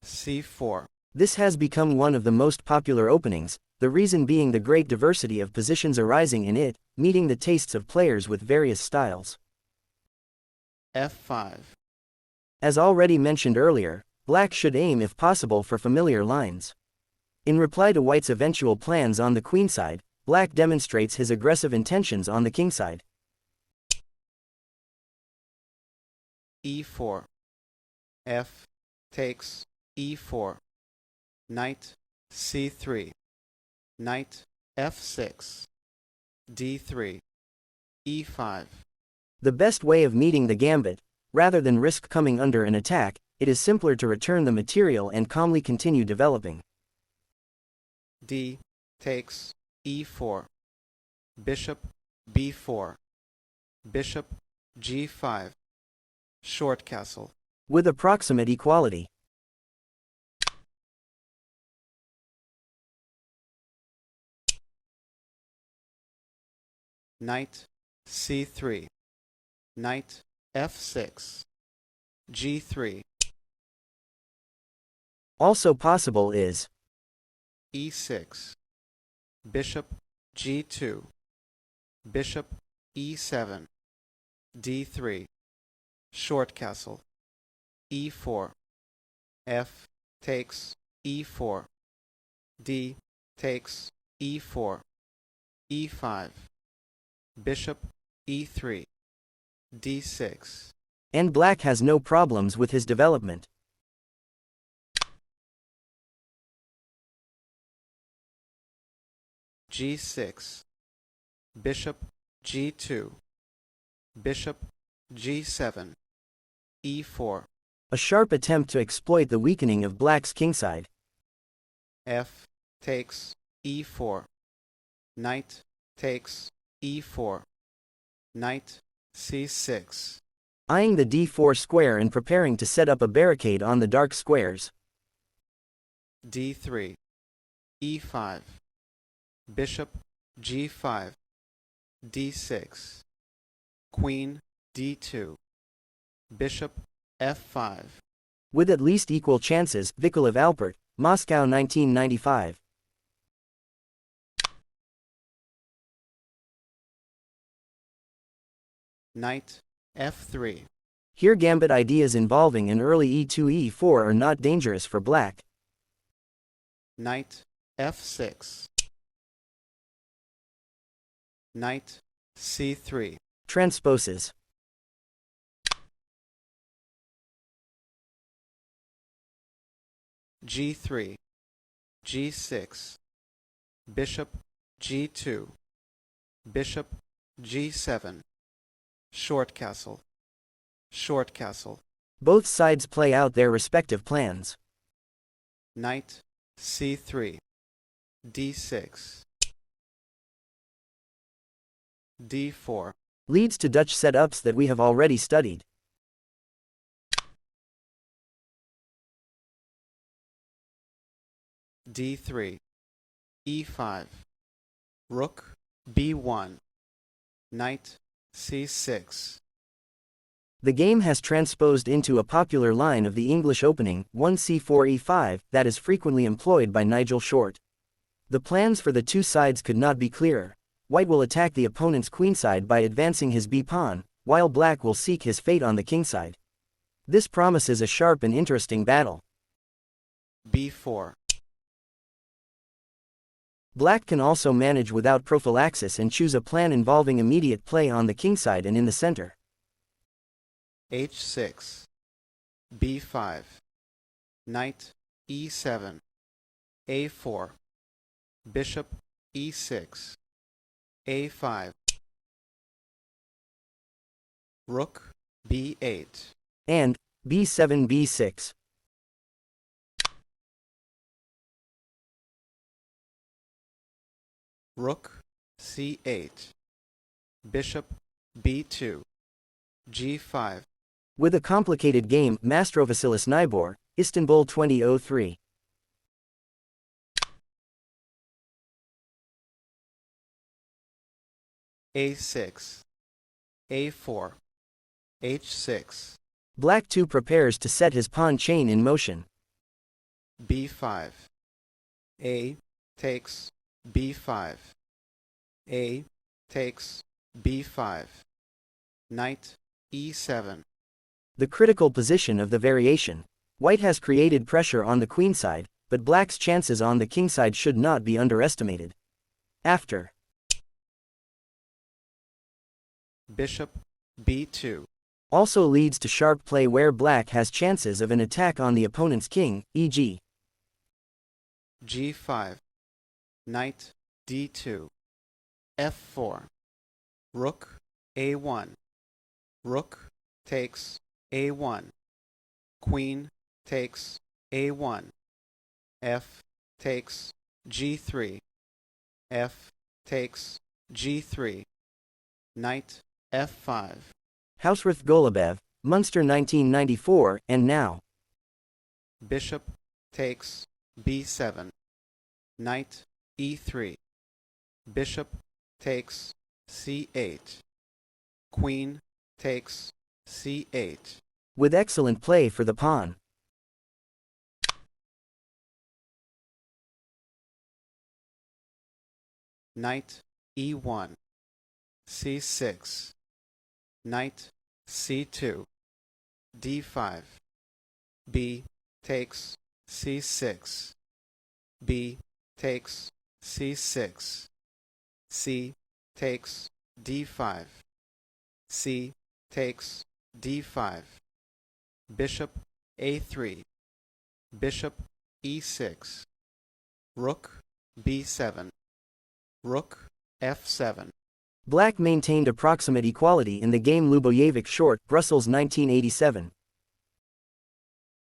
c4. This has become one of the most popular openings, the reason being the great diversity of positions arising in it, meeting the tastes of players with various styles. f5. As already mentioned earlier, black should aim if possible for familiar lines. In reply to white's eventual plans on the queenside, black demonstrates his aggressive intentions on the kingside. e4. f takes e4. Knight c3. Knight f6. d3. e5. The best way of meeting the gambit, rather than risk coming under an attack, it is simpler to return the material and calmly continue developing. d takes e4. Bishop b4. Bishop g5. Short castle. With approximate equality. Knight c3. Knight f6. g3. Also possible is e6. Bishop g2. Bishop e7. d3. Short castle. e4. f takes e4. d takes e4. e5. Bishop e3. d6. and black has no problems with his development. g6. Bishop g2. Bishop g7. e4. A sharp attempt to exploit the weakening of black's kingside. f takes e4. Knight takes e4. Knight c6. Eyeing the d4 square and preparing to set up a barricade on the dark squares. d3. e5. Bishop g5. d6. Queen d2. Bishop f5. With at least equal chances, Vikulav Alpert, Moscow 1995. Knight f3. Here gambit ideas involving an early e2-e4 are not dangerous for black. Knight f6. Knight c3. Transposes. g3. g6. Bishop g2. Bishop g7. Short castle. Short castle. Both sides play out their respective plans. Knight c3. d6. d4. Leads to Dutch setups that we have already studied. d3. e5. Rook b1. Knight c6. The game has transposed into a popular line of the English opening, 1c4e5, that is frequently employed by Nigel Short. The plans for the two sides could not be clearer. White will attack the opponent's queenside by advancing his b-pawn, while black will seek his fate on the kingside. This promises a sharp and interesting battle. b4. Black can also manage without prophylaxis and choose a plan involving immediate play on the kingside and in the center. h6. b5. Knight e7. a4. Bishop e6. a5. Rook b8. And b7 b6. Rook c8. Bishop b2. g5. With a complicated game, Mastrovasilis Nibor, Istanbul 2003. a6. a4. h6. Black too prepares to set his pawn chain in motion. b5. A takes b5. A takes b5. Knight e7. The critical position of the variation. White has created pressure on the queenside, but black's chances on the kingside should not be underestimated. After Bishop b2. also leads to sharp play where black has chances of an attack on the opponent's king, e.g. g5. Knight d2. f4. Rook a1. Rook takes a1. Queen takes a1. F takes g3. F takes g3. Knight f5. Houseworth Golubev, Munster 1994, and now. Bishop takes b7. Knight e3. Bishop takes c8. Queen takes c8. With excellent play for the pawn. Knight e1. c6. Knight c2. d5. B takes c6. B takes c6. C takes d5. C takes d5. Bishop a3. Bishop e6. Rook b7. Rook f7. Black maintained approximate equality in the game. Lubojevic Short, Brussels 1987.